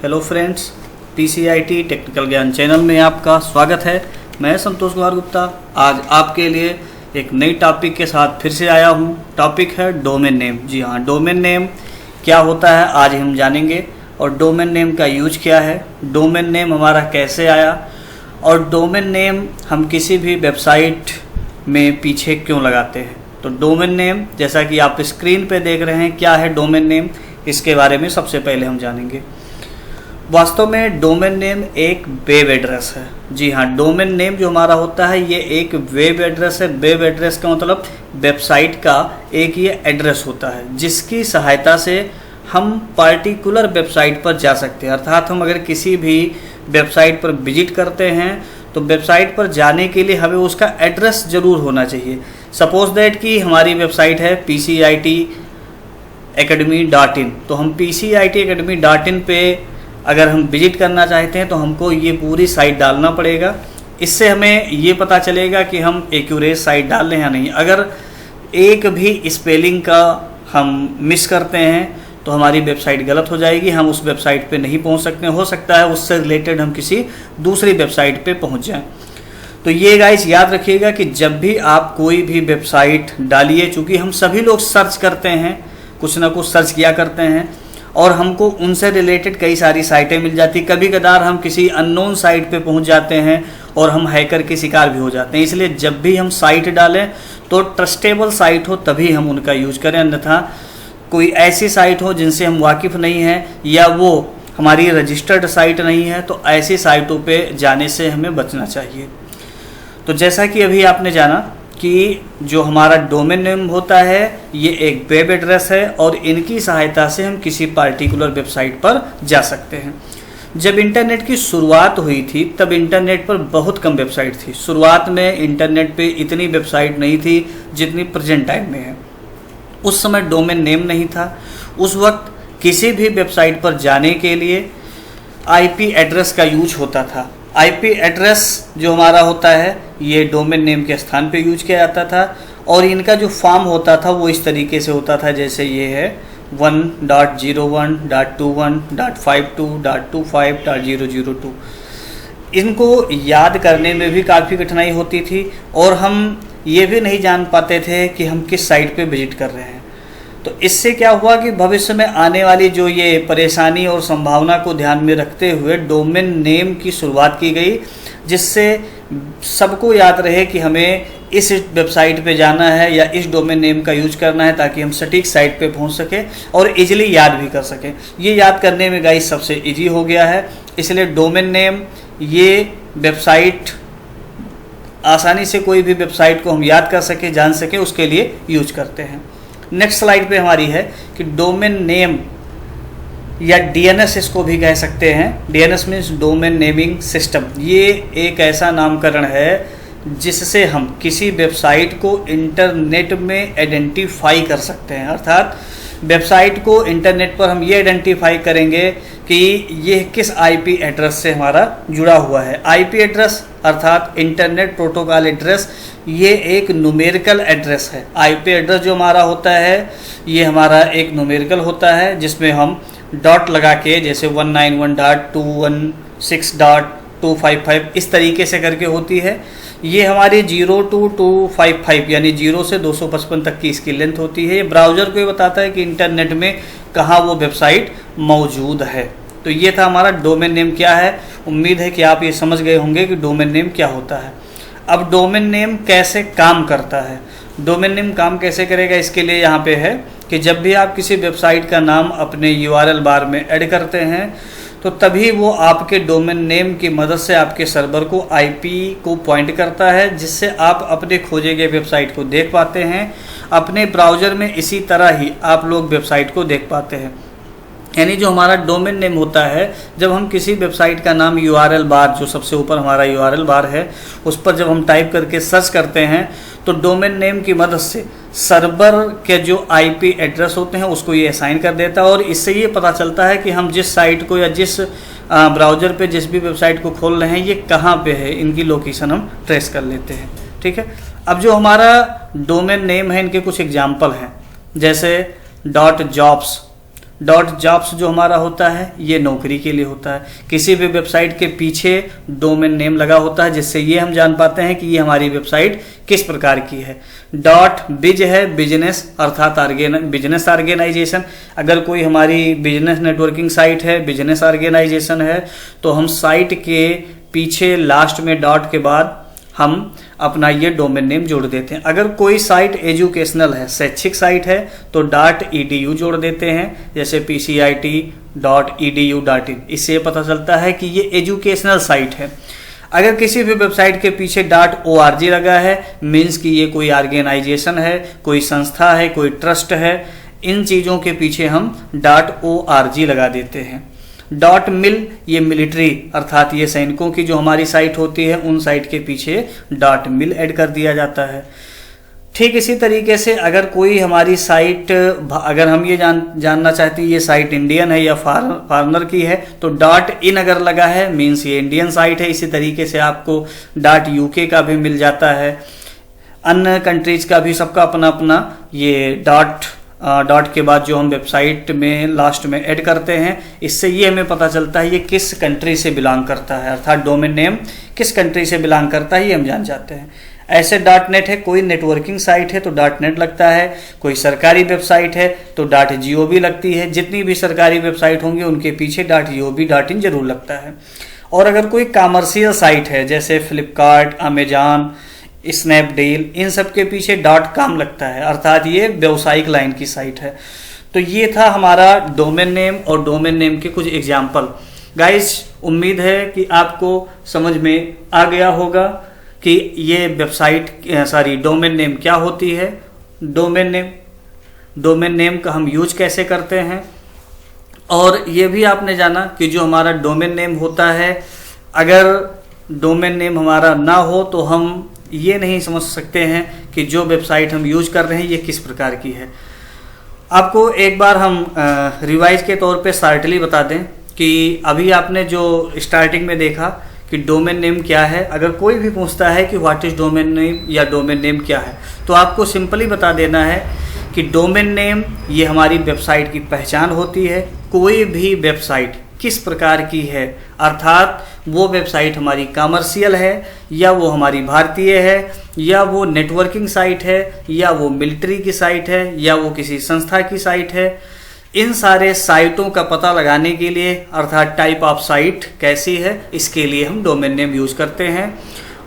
Hello friends, PCIT technical ज्ञान channel में आपका स्वागत है। मैं संतोष कुमार गुप्ता आज आपके लिए एक नई टॉपिक के साथ फिर से आया हूँ। टॉपिक है डोमेन नेम। जी हाँ, डोमेन नेम क्या होता है आज हम जानेंगे, और डोमेन नेम का यूज क्या है, डोमेन नेम हमारा कैसे आया, और डोमेन नेम हम किसी भी वेबसाइट में पीछे क्यों लगाते हैं। तो डोमेन नेम, जैसा कि आप स्क्रीन पे देख रहे हैं, क्या है डोमेन नेम, इसके बारे में सबसे पहले हम जानेंगे। वास्तव में डोमेन नेम एक वेब एड्रेस है। जी हाँ, डोमेन नेम जो हमारा होता है ये एक वेब एड्रेस है। वेब एड्रेस का मतलब वेबसाइट का एक ये एड्रेस होता है जिसकी सहायता से हम पार्टिकुलर वेबसाइट पर जा सकते हैं। अर्थात हम अगर किसी भी वेबसाइट पर विजिट करते हैं तो वेबसाइट पर जाने के लिए हमें उसका एड्रेस ज़रूर होना चाहिए। सपोज दैट कि हमारी वेबसाइट है PCIT-academy.in, तो हम PCIT-academy.in पे अगर हम विजिट करना चाहते हैं तो हमको ये पूरी साइट डालना पड़ेगा। इससे हमें ये पता चलेगा कि हम एक्यूरेट साइट डाल रहे हैं या नहीं। अगर एक भी स्पेलिंग का हम मिस करते हैं तो हमारी वेबसाइट गलत हो जाएगी, हम उस वेबसाइट पे नहीं पहुंच सकते। हो सकता है उससे रिलेटेड हम किसी दूसरी वेबसाइट पे पहुंच जाएं। तो ये गाइस याद रखिएगा कि जब भी आप कोई भी वेबसाइट डालिए, चूँकि हम सभी लोग सर्च करते हैं, कुछ ना कुछ सर्च किया करते हैं और हमको उनसे रिलेटेड कई सारी साइटें मिल जाती। कभी कदार हम किसी अननोन साइट पे पहुंच जाते हैं और हम हैकर के शिकार भी हो जाते हैं। इसलिए जब भी हम साइट डालें तो ट्रस्टेबल साइट हो तभी हम उनका यूज करें, अन्यथा कोई ऐसी साइट हो जिनसे हम वाकिफ़ नहीं हैं या वो हमारी रजिस्टर्ड साइट नहीं है, तो ऐसी साइटों पे जाने से हमें बचना चाहिए। तो जैसा कि अभी आपने जाना कि जो हमारा डोमेन नेम होता है ये एक वेब एड्रेस है और इनकी सहायता से हम किसी पार्टिकुलर वेबसाइट पर जा सकते हैं। जब इंटरनेट की शुरुआत हुई थी तब इंटरनेट पर बहुत कम वेबसाइट थी। शुरुआत में इंटरनेट पे इतनी वेबसाइट नहीं थी जितनी प्रेजेंट टाइम में है। उस समय डोमेन नेम नहीं था। उस वक्त किसी भी वेबसाइट पर जाने के लिए IP एड्रेस का यूज होता था। IP एड्रेस जो हमारा होता है ये डोमेन नेम के स्थान पे यूज किया जाता था और इनका जो फॉर्म होता था वो इस तरीके से होता था, जैसे ये है 1.01.21.52.25.002। इनको याद करने में भी काफ़ी कठिनाई होती थी और हम ये भी नहीं जान पाते थे कि हम किस साइट पे विजिट कर रहे हैं। तो इससे क्या हुआ कि भविष्य में आने वाली जो ये परेशानी और संभावना को ध्यान में रखते हुए डोमेन नेम की शुरुआत की गई, जिससे सबको याद रहे कि हमें इस वेबसाइट पे जाना है या इस डोमेन नेम का यूज करना है, ताकि हम सटीक साइट पे पहुंच सके और इजीली याद भी कर सकें। ये याद करने में गाइस सबसे इजी हो गया है, इसलिए डोमेन नेम ये वेबसाइट आसानी से कोई भी वेबसाइट को हम याद कर सके, जान सके, उसके लिए यूज करते हैं। नेक्स्ट स्लाइड पे हमारी है कि डोमेन नेम या DNS इसको भी कह सकते हैं। DNS means domain naming system. ये एक ऐसा नामकरण है जिससे हम किसी वेबसाइट को इंटरनेट में आइडेंटिफाई कर सकते हैं। अर्थात वेबसाइट को इंटरनेट पर हम ये आइडेंटिफाई करेंगे कि ये किस IP एड्रेस से हमारा जुड़ा हुआ है। IP एड्रेस अर्थात इंटरनेट प्रोटोकॉल एड्रेस, ये एक न्यूमेरिकल एड्रेस है। IP एड्रेस जो हमारा होता है ये हमारा एक न्यूमेरिकल होता है जिसमें हम डॉट लगा के, जैसे 191.216.255 इस तरीके से करके होती है। ये हमारी 0 to 255 यानी 0 से 255 तक की इसकी लेंथ होती है। ये ब्राउज़र को ये बताता है कि इंटरनेट में कहाँ वो वेबसाइट मौजूद है। तो ये था हमारा डोमेन नेम क्या है। उम्मीद है कि आप ये समझ गए होंगे कि डोमेन नेम क्या होता है। अब डोमेन नेम कैसे काम करता है, डोमेन नेम काम कैसे करेगा, इसके लिए यहाँ पे है कि जब भी आप किसी वेबसाइट का नाम अपने URL बार में ऐड करते हैं तो तभी वो आपके डोमेन नेम की मदद से आपके सर्वर को IP को पॉइंट करता है, जिससे आप अपने खोजे गए वेबसाइट को देख पाते हैं। अपने ब्राउज़र में इसी तरह ही आप लोग वेबसाइट को देख पाते हैं। यानी जो हमारा डोमेन नेम होता है, जब हम किसी वेबसाइट का नाम URL बार, जो सबसे ऊपर हमारा URL बार है, उस पर जब हम टाइप करके सर्च करते हैं तो डोमेन नेम की मदद से सर्वर के जो IP एड्रेस होते हैं उसको ये असाइन कर देता है और इससे ये पता चलता है कि हम जिस साइट को या जिस ब्राउज़र पे जिस भी वेबसाइट को खोल रहे हैं ये कहाँ पे है, इनकी लोकेशन हम ट्रेस कर लेते हैं। ठीक है, अब जो हमारा डोमेन नेम है इनके कुछ एग्जाम्पल हैं, जैसे .jobs, .jobs जो हमारा होता है ये नौकरी के लिए होता है। किसी भी वेबसाइट के पीछे डोमेन नेम लगा होता है, जिससे ये हम जान पाते हैं कि ये हमारी वेबसाइट किस प्रकार की है। .biz है बिजनेस अर्थात बिजनेस ऑर्गेनाइजेशन। अगर कोई हमारी बिजनेस नेटवर्किंग साइट है, बिजनेस ऑर्गेनाइजेशन है, तो हम साइट के पीछे लास्ट में डॉट के बाद हम अपना ये डोमेन नेम जोड़ देते हैं। अगर कोई साइट एजुकेशनल है, शैक्षिक साइट है, तो .edu जोड़ देते हैं, जैसे pcit.edu.in। इससे पता चलता है कि ये एजुकेशनल साइट है। अगर किसी भी वेबसाइट के पीछे .org लगा है, मीन्स कि ये कोई ऑर्गेनाइजेशन है, कोई संस्था है, कोई ट्रस्ट है। इन चीज़ों के पीछे हम .org लगा देते हैं। .mil ये मिलिट्री अर्थात ये सैनिकों की जो हमारी साइट होती है, उन साइट के पीछे .mil ऐड कर दिया जाता है। ठीक इसी तरीके से अगर कोई हमारी साइट, अगर हम ये जानना चाहते हैं ये साइट इंडियन है या फॉरेनर की है, तो .in अगर लगा है मीन्स ये इंडियन साइट है। इसी तरीके से आपको .uk का भी मिल जाता है। अन्य कंट्रीज का भी सबका अपना अपना ये डॉट के बाद जो हम वेबसाइट में लास्ट में ऐड करते हैं, इससे ये हमें पता चलता है ये किस कंट्री से बिलोंग करता है, अर्थात डोमेन नेम किस कंट्री से बिलोंग करता है ये हम जान जाते हैं। ऐसे .net है, कोई नेटवर्किंग साइट है तो .net लगता है, कोई सरकारी वेबसाइट है तो .gov लगती है। जितनी भी सरकारी वेबसाइट होंगी उनके पीछे .gov.in जरूर लगता है। और अगर कोई कॉमर्शियल साइट है जैसे फ्लिपकार्ट, अमेजॉन, स्नैपडील, इन सब के पीछे .com लगता है, अर्थात ये व्यावसायिक लाइन की साइट है। तो ये था हमारा डोमेन नेम और डोमेन नेम के कुछ एग्जाम्पल। गाइस, उम्मीद है कि आपको समझ में आ गया होगा कि ये डोमेन नेम क्या होती है, डोमेन नेम का हम यूज कैसे करते हैं। और ये भी आपने जाना कि जो हमारा डोमेन नेम होता है, अगर डोमेन नेम हमारा ना हो तो हम ये नहीं समझ सकते हैं कि जो वेबसाइट हम यूज कर रहे हैं ये किस प्रकार की है। आपको एक बार हम रिवाइज के तौर पे शॉर्टली बता दें कि अभी आपने जो स्टार्टिंग में देखा कि डोमेन नेम क्या है। अगर कोई भी पूछता है कि व्हाट इज डोमेन नेम या डोमेन नेम क्या है, तो आपको सिंपली बता देना है कि डोमेन नेम ये हमारी वेबसाइट की पहचान होती है। कोई भी वेबसाइट किस प्रकार की है, अर्थात वो वेबसाइट हमारी कमर्शियल है या वो हमारी भारतीय है या वो नेटवर्किंग साइट है या वो मिलिट्री की साइट है या वो किसी संस्था की साइट है। इन सारे साइटों का पता लगाने के लिए, अर्थात टाइप ऑफ साइट कैसी है, इसके लिए हम डोमेन नेम यूज करते हैं।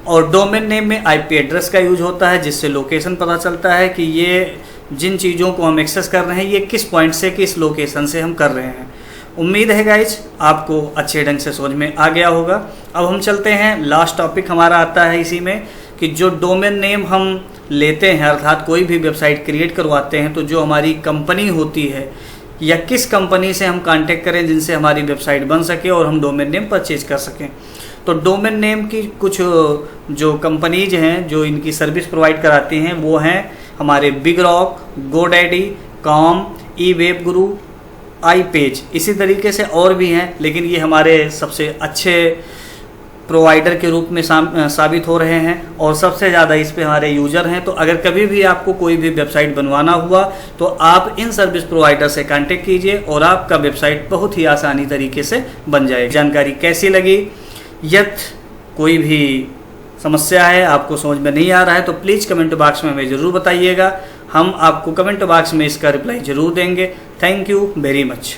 और डोमेन नेम में IP एड्रेस का यूज होता है, जिससे लोकेशन पता चलता है कि ये जिन चीज़ों को हम एक्सेस कर रहे हैं ये किस पॉइंट से, किस लोकेशन से हम कर रहे हैं। उम्मीद है गाइज आपको अच्छे ढंग से समझ में आ गया होगा। अब हम चलते हैं, लास्ट टॉपिक हमारा आता है इसी में कि जो डोमेन नेम हम लेते हैं, अर्थात कोई भी वेबसाइट क्रिएट करवाते हैं, तो जो हमारी कंपनी होती है या किस कंपनी से हम कांटेक्ट करें जिनसे हमारी वेबसाइट बन सके और हम डोमेन नेम परचेज कर सकें। तो डोमेन नेम की कुछ जो कंपनीज हैं जो इनकी सर्विस प्रोवाइड कराती हैं वो हैं हमारे बिगरॉक, गोडैडी, कॉम, eWebGuru, iPage। इसी तरीके से और भी हैं, लेकिन ये हमारे सबसे अच्छे प्रोवाइडर के रूप में साबित हो रहे हैं और सबसे ज़्यादा इस पे हमारे यूज़र हैं। तो अगर कभी भी आपको कोई भी वेबसाइट बनवाना हुआ तो आप इन सर्विस प्रोवाइडर से कांटेक्ट कीजिए और आपका वेबसाइट बहुत ही आसानी तरीके से बन जाएगी। जानकारी कैसी लगी, यदि कोई भी समस्या है, आपको समझ में नहीं आ रहा है, तो प्लीज़ कमेंट बॉक्स में हमें ज़रूर बताइएगा। हम आपको कमेंट बॉक्स में इसका रिप्लाई ज़रूर देंगे। Thank you very much.